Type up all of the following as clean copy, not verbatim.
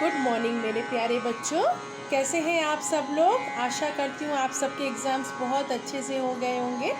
Good morning मेरे प्यारे बच्चों। कैसे हैं आप सब लोग। आशा करती हूँ आप सबके एग्ज़ाम्स बहुत अच्छे से हो गए होंगे।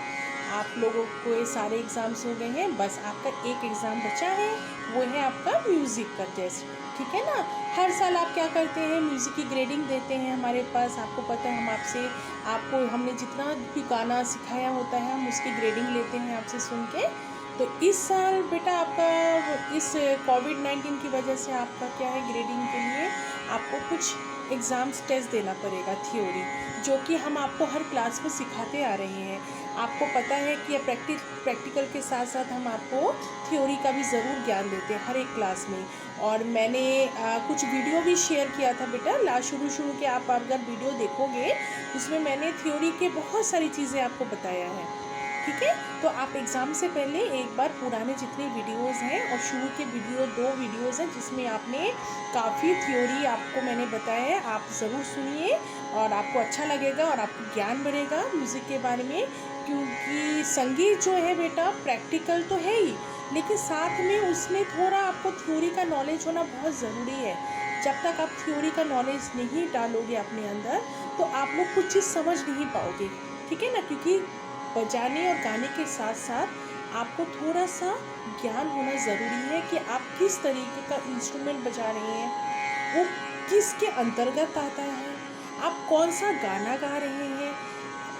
आप लोगों को ये सारे एग्ज़ाम्स हो गए हैं, बस आपका एक एग्ज़ाम बचा है, वो है आपका म्यूज़िक का टेस्ट। ठीक है ना। हर साल आप क्या करते हैं, म्यूज़िक की ग्रेडिंग देते हैं हमारे पास। आपको पता है, हम आपसे आपको हमने जितना भी गाना सिखाया होता है हम उसकी ग्रेडिंग लेते हैं आपसे सुन के। तो इस साल बेटा आपका इस कोविड-19 की वजह से आपका क्या है, ग्रेडिंग के लिए आपको कुछ एग्ज़ाम्स टेस्ट देना पड़ेगा थ्योरी, जो कि हम आपको हर क्लास में सिखाते आ रहे हैं। आपको पता है कि प्रैक्टिकल के साथ साथ हम आपको थ्योरी का भी ज़रूर ज्ञान देते हैं हर एक क्लास में। और मैंने कुछ वीडियो भी शेयर किया था बेटा, शुरू के आप अगर वीडियो देखोगे उसमें मैंने थ्योरी के बहुत सारी चीज़ें आपको बताया है। ठीक है, तो आप एग्ज़ाम से पहले एक बार पुराने जितने वीडियोस हैं और शुरू के दो वीडियोस हैं जिसमें आपने काफ़ी थ्योरी आपको मैंने बताया है, आप ज़रूर सुनिए और आपको अच्छा लगेगा और आपको ज्ञान बढ़ेगा म्यूज़िक के बारे में। क्योंकि संगीत जो है बेटा प्रैक्टिकल तो है ही, लेकिन साथ में उसमें थोड़ा आपको थ्योरी का नॉलेज होना बहुत ज़रूरी है। जब तक आप थ्योरी का नॉलेज नहीं डालोगे अपने अंदर तो आप लोग कुछ चीज़ समझ नहीं पाओगे। ठीक है ना, क्योंकि बजाने और गाने के साथ साथ आपको थोड़ा सा ज्ञान होना ज़रूरी है कि आप किस तरीके का इंस्ट्रूमेंट बजा रहे हैं, वो किसके अंतर्गत आता है, आप कौन सा गाना गा रहे हैं,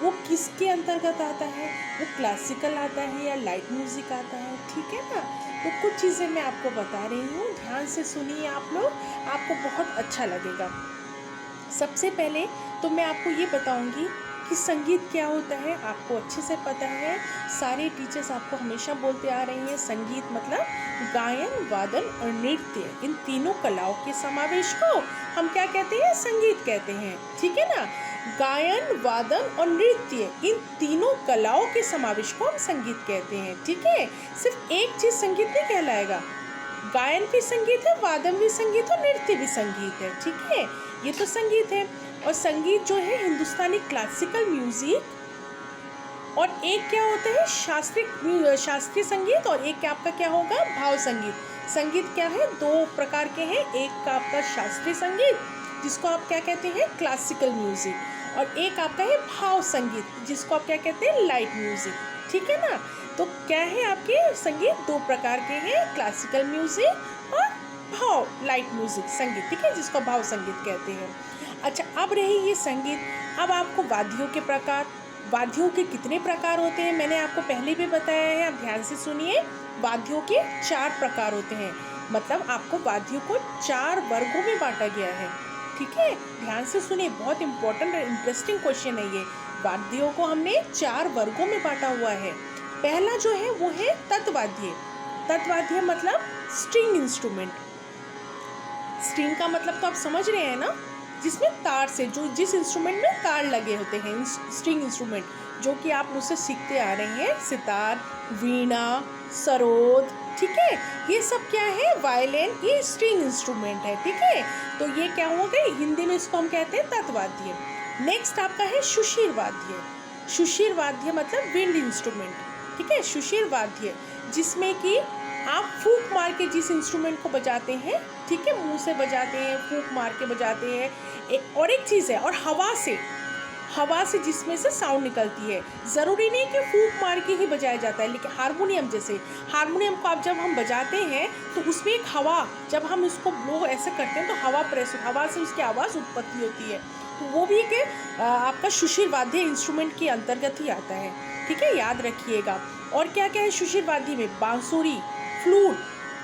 वो किसके अंतर्गत आता है, वो क्लासिकल आता है या लाइट म्यूज़िक आता है। ठीक है ना। तो कुछ चीज़ें मैं आपको बता रही हूँ, ध्यान से सुनिए आप लोग, आपको बहुत अच्छा लगेगा। सबसे पहले तो मैं आपको ये बताऊंगी कि संगीत क्या होता है। आपको अच्छे से पता है, सारे टीचर्स आपको हमेशा बोलते आ रहे हैं, संगीत मतलब गायन, वादन और नृत्य, इन तीनों कलाओं के समावेश को हम क्या कहते हैं, संगीत कहते हैं। ठीक है ना। गायन, वादन और नृत्य, इन तीनों कलाओं के समावेश को हम संगीत कहते हैं। ठीक है। सिर्फ एक चीज़ संगीत नहीं कहलाएगा, गायन भी संगीत है, वादन भी संगीत है, नृत्य भी संगीत है। ठीक है, ये तो संगीत है। और संगीत जो है हिंदुस्तानी क्लासिकल म्यूजिक, और एक क्या होता है शास्त्रीय संगीत, और एक क्या आपका क्या होगा, भाव संगीत। संगीत क्या है, दो प्रकार के हैं, एक का आपका शास्त्रीय संगीत जिसको आप क्या कहते हैं, क्लासिकल म्यूजिक, और एक आपका है भाव संगीत जिसको आप क्या कहते हैं, लाइट म्यूजिक। ठीक है ना। तो क्या है, आपके संगीत दो प्रकार के हैं, क्लासिकल म्यूजिक और भाव लाइट म्यूजिक संगीत। ठीक है, जिसको भाव संगीत कहते हैं। अच्छा, अब रही ये संगीत। अब आपको वाद्यों के प्रकार, वाद्यों के कितने प्रकार होते हैं मैंने आपको पहले भी बताया है, आप ध्यान से सुनिए। वाद्यों के 4 प्रकार होते हैं, मतलब आपको वाद्यों को 4 वर्गों में बांटा गया है। ठीक है, ध्यान से सुनिए, बहुत इंपॉर्टेंट और इंटरेस्टिंग क्वेश्चन है ये। वाद्यों को हमने 4 वर्गों में बांटा हुआ है। पहला जो है वो है तत्वाद्य। तत्वाद्य मतलब स्ट्रिंग इंस्ट्रूमेंट। स्ट्रिंग का मतलब तो आप समझ रहे हैं ना, जिसमें तार से, जो जिस इंस्ट्रूमेंट में तार लगे होते हैं, स्ट्रिंग इंस्ट्रूमेंट, जो कि आप मुझसे सीखते आ रहे हैं, सितार, वीणा, सरोद। ठीक है, ये सब क्या है, वायलिन, ये स्ट्रिंग इंस्ट्रूमेंट है। ठीक है, तो ये क्या हो गए, हिंदी में इसको हम कहते हैं तत्वाद्य। नेक्स्ट आपका है सुशीर वाद्य। सुशीर वाद्य मतलब विंड इंस्ट्रूमेंट। ठीक है, सुशीर वाद्य, जिसमें कि आप फूंक मार के जिस इंस्ट्रूमेंट को बजाते हैं, ठीक है, मुंह से बजाते हैं, फूंक मार के बजाते हैं। और एक चीज़ है, और हवा से जिसमें से साउंड निकलती है। ज़रूरी नहीं कि फूंक मार के ही बजाया जाता है, लेकिन हारमोनियम जैसे, हारमोनियम को आप जब हम बजाते हैं तो उसमें एक हवा, जब हम उसको ब्लो ऐसे करते हैं तो हवा से उसकी आवाज़ उत्पत्ति होती है। तो वो भी एक आपका सुशीर वाद्य इंस्ट्रूमेंट के अंतर्गत ही आता है। ठीक है, याद रखिएगा। और क्या क्या है सुशीर वाद्य में, बांसुरी, फ्लूट।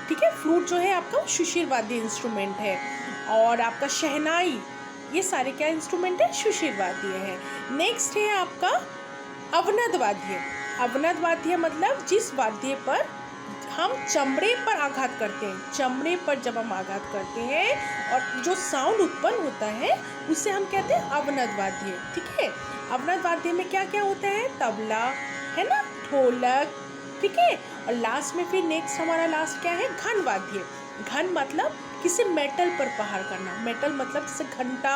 ठीक है, फ्लूट जो है आपका सुशीर वाद्य इंस्ट्रूमेंट है। और आपका शहनाई, ये सारे क्या इंस्ट्रूमेंट है, सुशीर वाद्य है। नेक्स्ट है आपका अवनद वाद्य। अवनद वाद्य मतलब जिस वाद्य पर हम चमड़े पर आघात करते हैं, चमड़े पर जब हम आघात करते हैं और जो साउंड उत्पन्न होता है उसे हम कहते हैं अवनद वाद्य। ठीक है, अवनद वाद्य में क्या क्या होता है, तबला है ना, ढोलक। ठीक है, और लास्ट में फिर नेक्स्ट हमारा लास्ट क्या है, घन वाद्य। घन मतलब किसी मेटल पर प्रहार करना, मेटल मतलब जैसे घंटा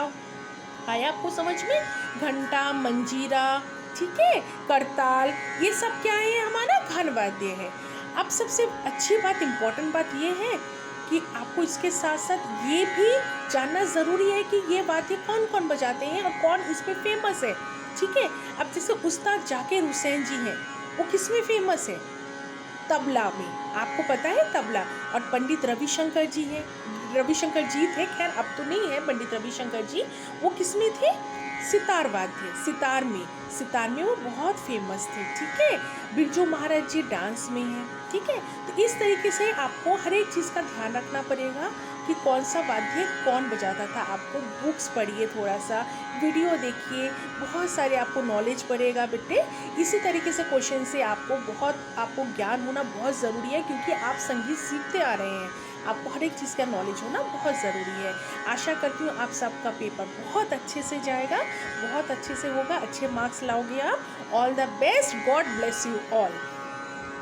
आया आपको समझ में, घंटा, मंजीरा, ठीक है, करताल, ये सब क्या है, हमारा घन वाद्य है। अब सबसे अच्छी बात, इम्पोर्टेंट बात ये है कि आपको इसके साथ साथ ये भी जानना ज़रूरी है कि ये वाद्य कौन कौन बजाते हैं और कौन इस पे फेमस है। ठीक है, अब जैसे उस्ताद जाकिर हुसैन जी हैं, वो किस में फेमस है? तबला में, आपको पता है तबला। और पंडित रविशंकर जी हैं, रविशंकर जी थे, खैर अब तो नहीं है पंडित रविशंकर जी, वो किस में थे? सितार वाद्य, सितार में वो बहुत फेमस थे। ठीक है, बिरजू महाराज जी डांस में हैं। ठीक है, तो इस तरीके से आपको हर एक चीज़ का ध्यान रखना पड़ेगा कि कौन सा वाद्य कौन बजाता था। आपको बुक्स पढ़िए, थोड़ा सा वीडियो देखिए, बहुत सारे आपको नॉलेज पड़ेगा बेटे। इसी तरीके से क्वेश्चन से आपको ज्ञान होना बहुत ज़रूरी है, क्योंकि आप संगीत सीखते आ रहे हैं, आपको हर एक चीज़ का नॉलेज होना बहुत ज़रूरी है। आशा करती हूँ आप सबका पेपर बहुत अच्छे से जाएगा, बहुत अच्छे से होगा, अच्छे मार्क्स लाओगे आप। All the best, God bless you all.